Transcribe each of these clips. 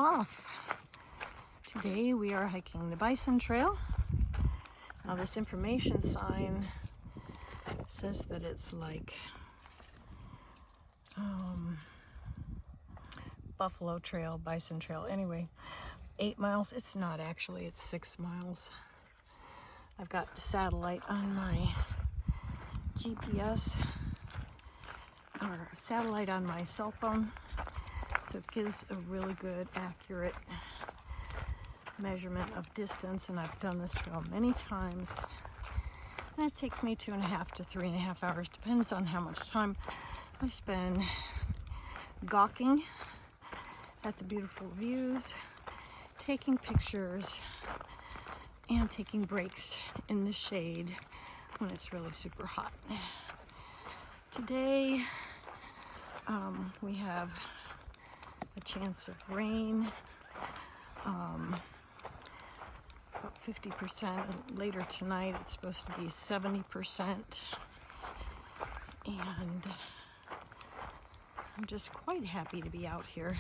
off. Today we are hiking the Bison Trail. Now this information sign says that it's like Buffalo Trail, Bison Trail. Anyway, 8 miles. It's not actually, it's 6 miles. I've got the satellite on my GPS, or satellite on my cell phone, so it gives a really good, accurate measurement of distance, and I've done this trail many times, and it takes me 2.5 to 3.5 hours, depends on how much time I spend gawking at the beautiful views, taking pictures, and taking breaks in the shade when it's really super hot. Today we have a chance of rain, about 50%. Later tonight it's supposed to be 70%, and I'm just quite happy to be out here.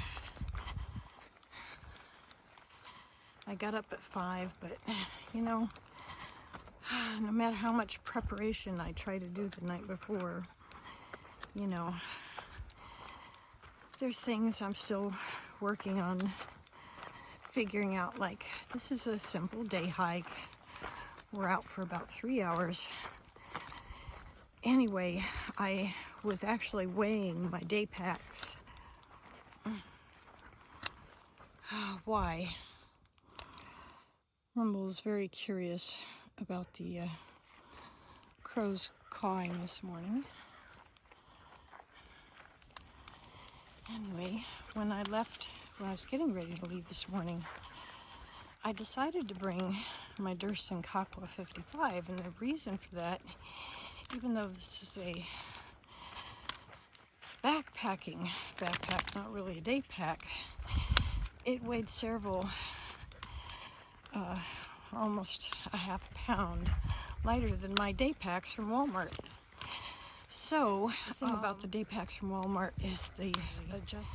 I got up at 5, but you know, no matter how much preparation I try to do the night before, you know, there's things I'm still working on figuring out. Like, this is a simple day hike. We're out for about 3 hours. Anyway, I was actually weighing my day packs. Why? Rumble is very curious about the crows cawing this morning. Anyway, when I was getting ready to leave this morning, I decided to bring my Durst & Kakwa 55, and the reason for that, even though this is a backpack, not really a day pack, it weighed almost a half pound lighter than my day packs from Walmart. So the thing about the day packs from Walmart is they just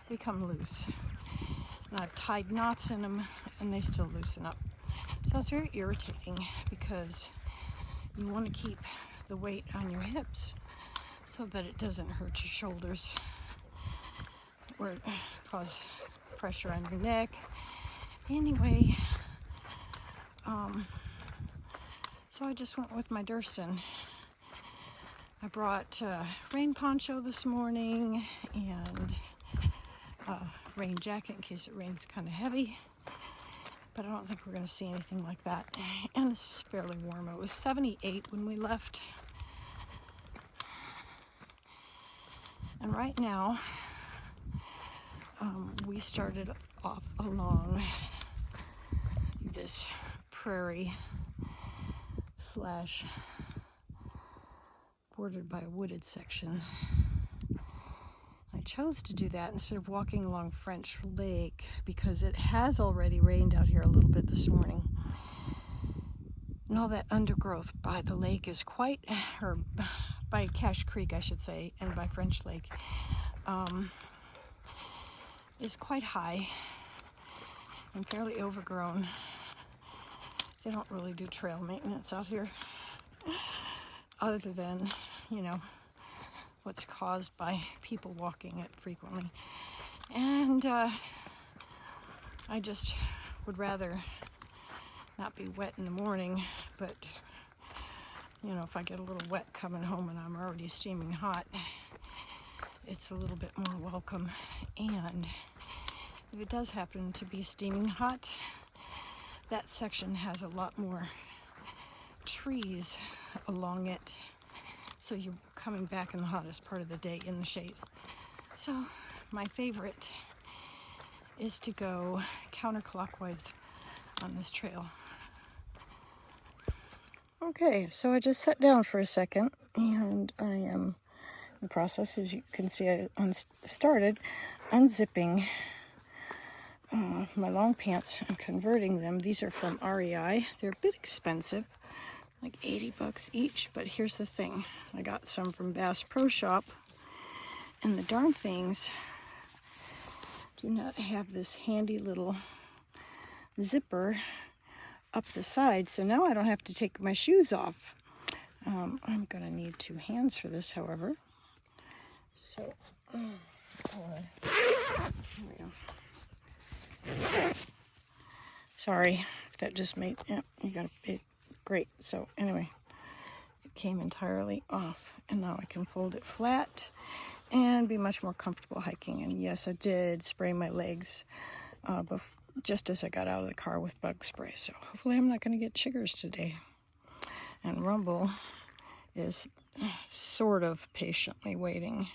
become loose. And I've tied knots in them and they still loosen up. So it's very irritating because you want to keep the weight on your hips so that it doesn't hurt your shoulders or cause pressure on your neck. Anyway, so I just went with my Durston. I brought a rain poncho this morning and a rain jacket in case it rains kind of heavy, but I don't think we're going to see anything like that. And it's fairly warm. It was 78 when we left. And right now, we started off along this prairie / bordered by a wooded section. I chose to do that instead of walking along French Lake because it has already rained out here a little bit this morning. And all that undergrowth by the lake is or by Cache Creek I should say, and by French Lake, is quite high and fairly overgrown. They don't really do trail maintenance out here, other than, you know, what's caused by people walking it frequently. And I just would rather not be wet in the morning, but you know, if I get a little wet coming home and I'm already steaming hot, it's a little bit more welcome. And if it does happen to be steaming hot, that section has a lot more trees along it, so you're coming back in the hottest part of the day in the shade. So my favorite is to go counterclockwise on this trail. Okay, so I just sat down for a second and I am in the process, as you can see, I started unzipping my long pants and converting them. These are from REI. They're a bit expensive, like $80 each, but here's the thing. I got some from Bass Pro Shop And the darn things do not have this handy little zipper up the side, so now I don't have to take my shoes off. I'm gonna need 2 hands for this, however. So, here we go. Sorry, that just made, yeah, you got it, great. So anyway, it came entirely off, and now I can fold it flat and be much more comfortable hiking. And yes, I did spray my legs just as I got out of the car with bug spray. So hopefully I'm not going to get chiggers today. And Rumble is sort of patiently waiting.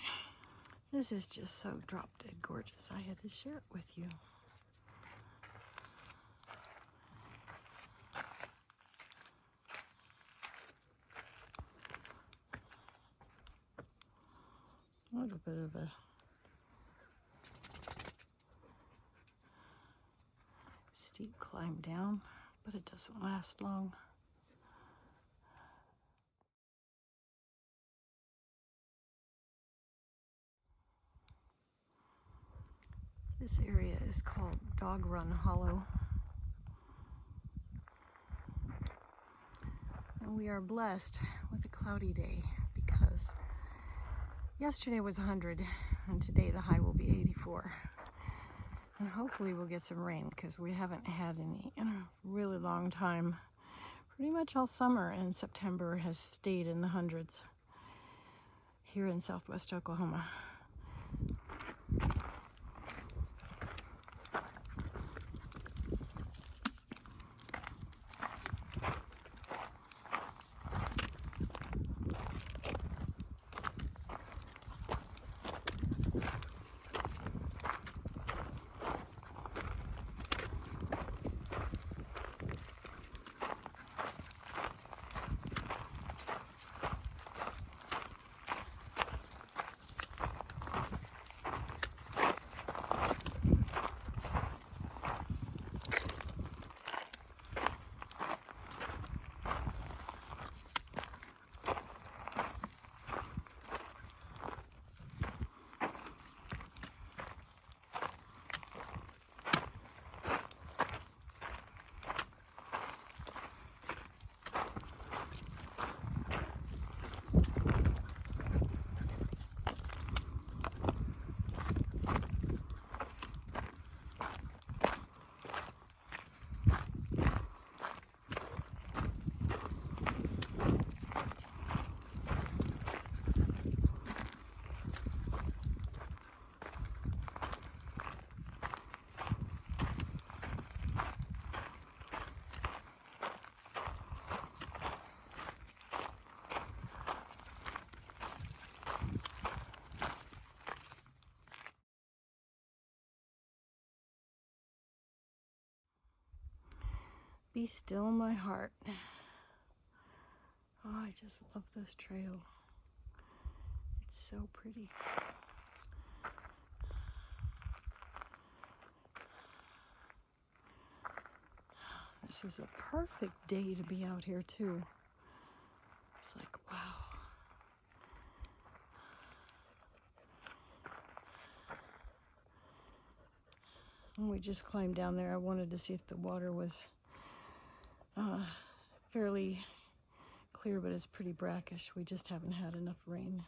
This is just so drop dead gorgeous. I had to share it with you. A little bit of a steep climb down, but it doesn't last long. This area is called Dog Run Hollow. And we are blessed with a cloudy day because yesterday was 100 and today the high will be 84. And hopefully we'll get some rain because we haven't had any in a really long time. Pretty much all summer, and September has stayed in the hundreds here in southwest Oklahoma. Be still, my heart. Oh, I just love this trail. It's so pretty. This is a perfect day to be out here too. It's like, wow. When we just climbed down there, I wanted to see if the water was fairly clear, but it's pretty brackish. We just haven't had enough rain.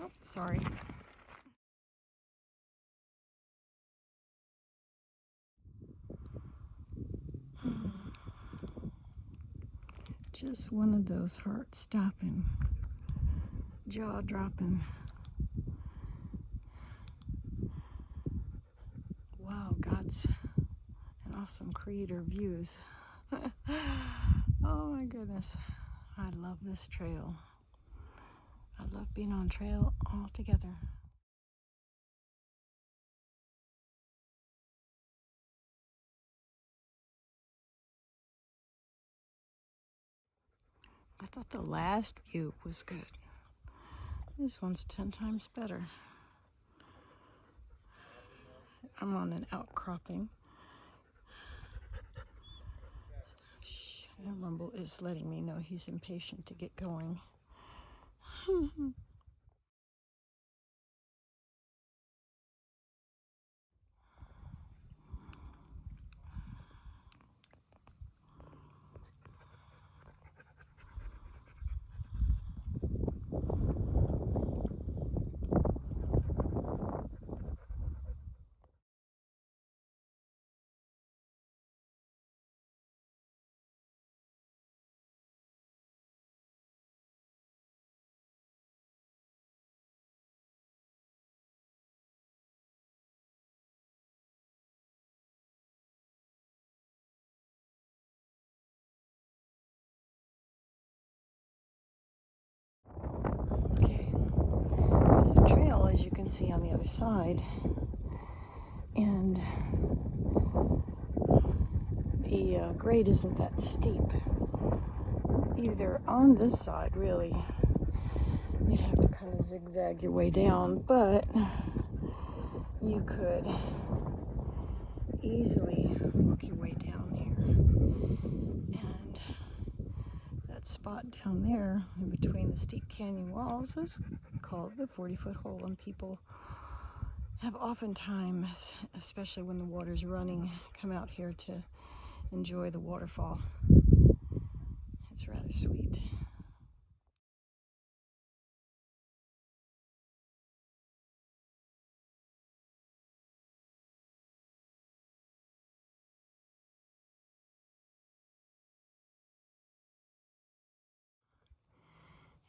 Oh, sorry. Just one of those heart-stopping, jaw-dropping. Wow, God's an awesome creator views. Oh my goodness. I love this trail. I love being on trail altogether. I thought the last view was good. This one's 10 times better. I'm on an outcropping. And Rumble is letting me know he's impatient to get going. Okay, there's a trail, as you can see, on the other side, and the grade isn't that steep either on this side, really. You'd have to kind of zigzag your way down, but you could easily work your way down here. And that spot down there in between the steep canyon walls is called the 40-foot hole, and people have oftentimes, especially when the water's running, come out here to enjoy the waterfall. It's rather sweet.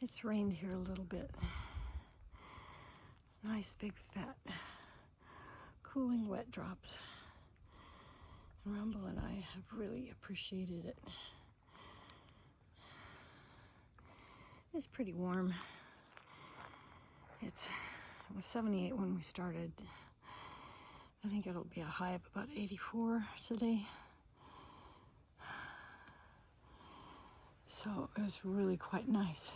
It's rained here a little bit. Nice big fat cooling wet drops. And Rumble and I have really appreciated it. It's pretty warm. It was 78 when we started. I think it'll be a high of about 84 today. So it was really quite nice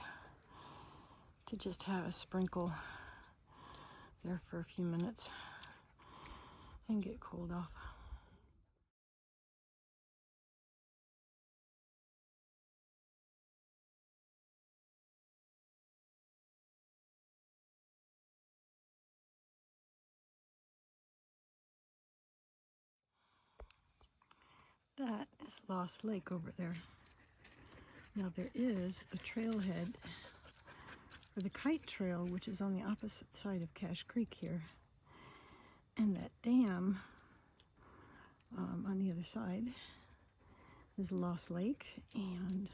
to just have a sprinkle there for a few minutes and get cooled off. That is Lost Lake over there. Now there is a trailhead for the kite trail, which is on the opposite side of Cache Creek here. And that dam on the other side is Lost Lake, and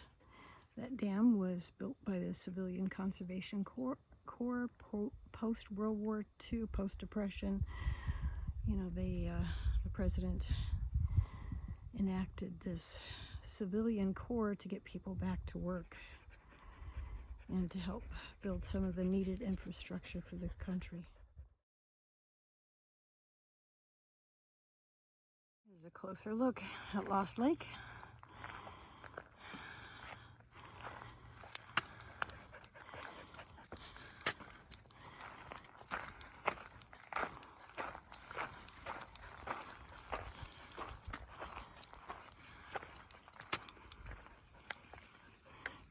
that dam was built by the Civilian Conservation Corps post-World War II, post-Depression. You know, the president enacted this civilian corps to get people back to work and to help build some of the needed infrastructure for the country. Here's a closer look at Lost Lake.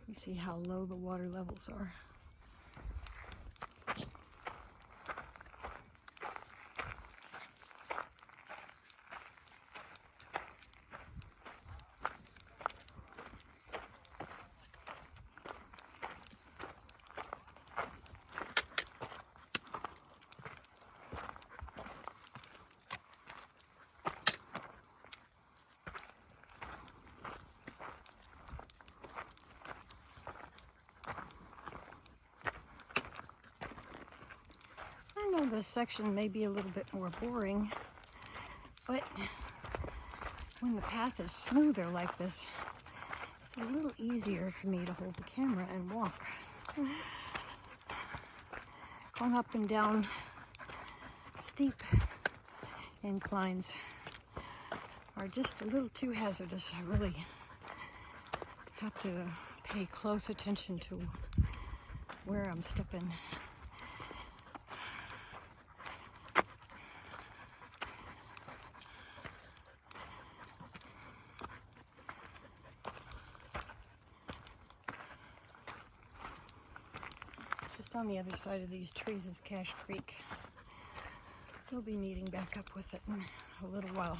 You see how low the water levels are. I know this section may be a little bit more boring, but when the path is smoother like this, it's a little easier for me to hold the camera and walk. Going up and down steep inclines are just a little too hazardous. I really have to pay close attention to where I'm stepping. Just on the other side of these trees is Cache Creek. We'll be meeting back up with it in a little while.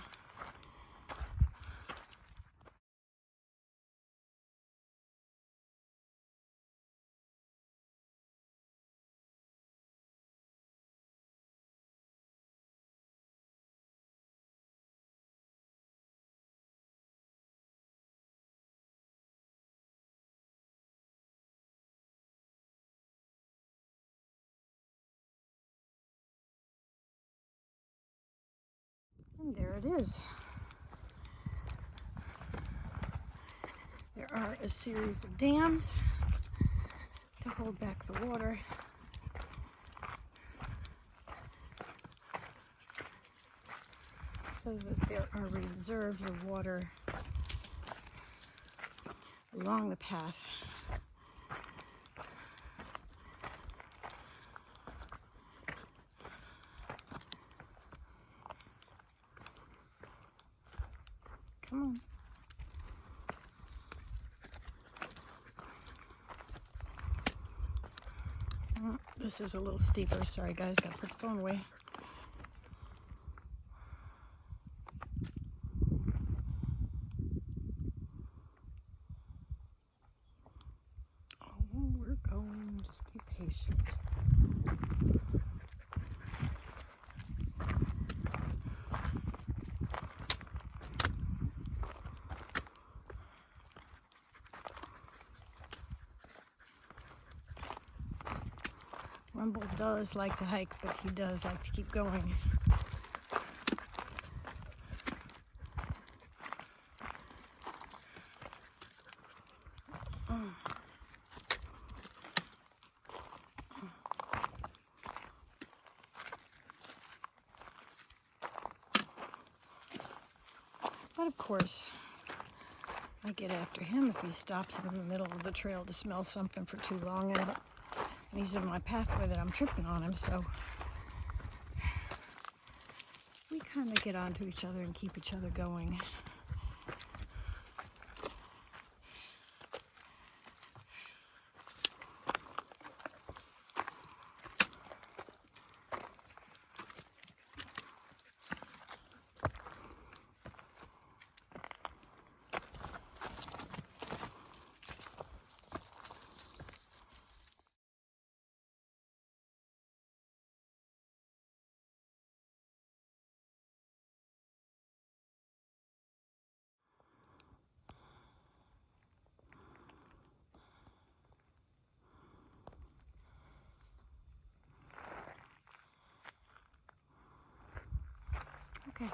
And there it is. There are a series of dams to hold back the water. So that there are reserves of water along the path. Come on. Oh, this is a little steeper. Sorry guys, gotta put the phone away. Oh, we're going. Just be patient. Rumble does like to hike, but he does like to keep going. But of course, I get after him if he stops in the middle of the trail to smell something for too long at it. And he's in my pathway that I'm tripping on him, so we kind of get onto each other and keep each other going. Okay.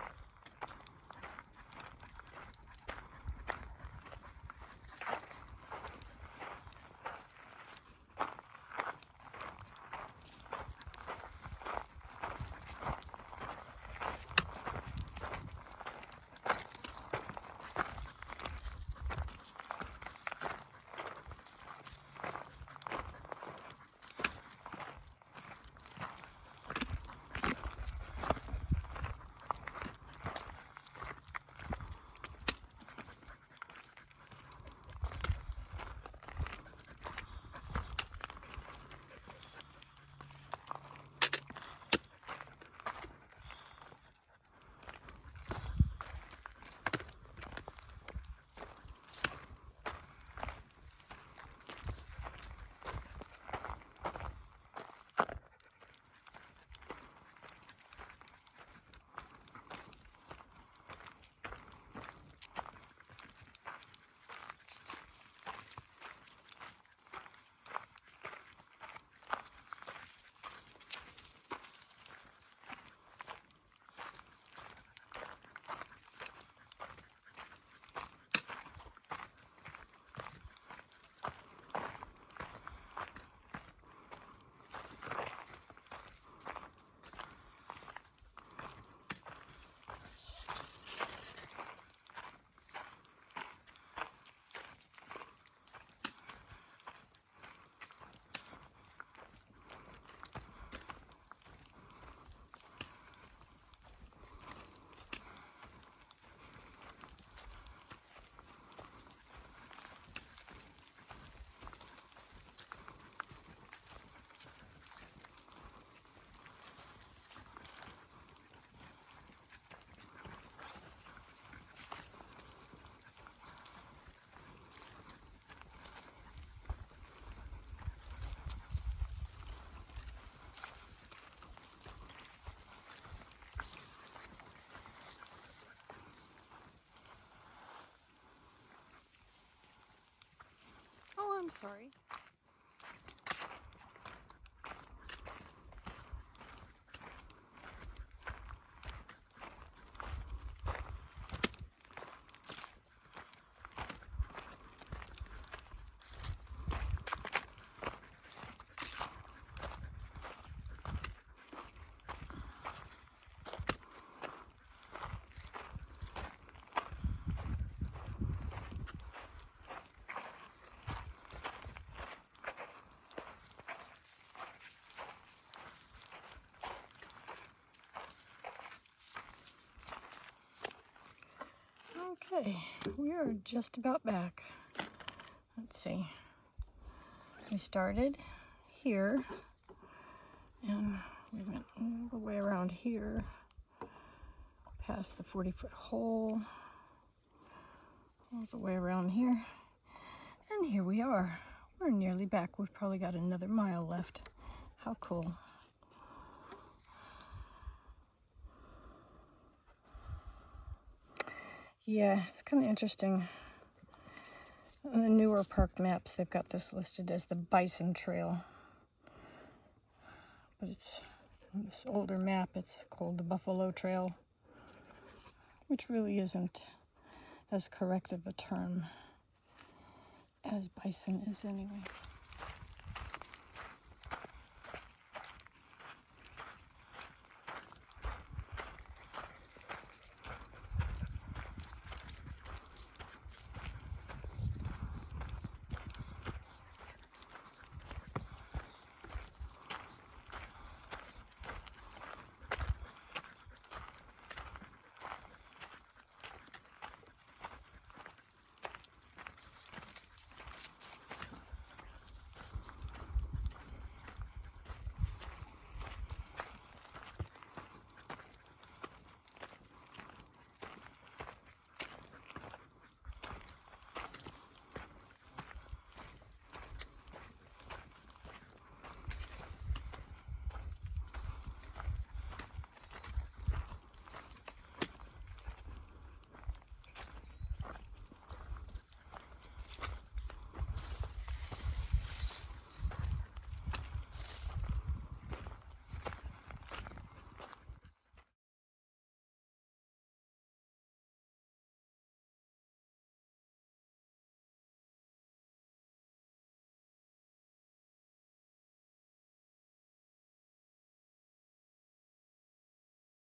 Sorry. Okay, we are just about back. Let's see. We started here and we went all the way around here, past the 40-foot hole, all the way around here, and here we are. We're nearly back. We've probably got another mile left. How cool. Yeah, it's kind of interesting. On the newer park maps, they've got this listed as the Bison Trail. But it's on this older map, it's called the Buffalo Trail, which really isn't as correct of a term as bison is anyway.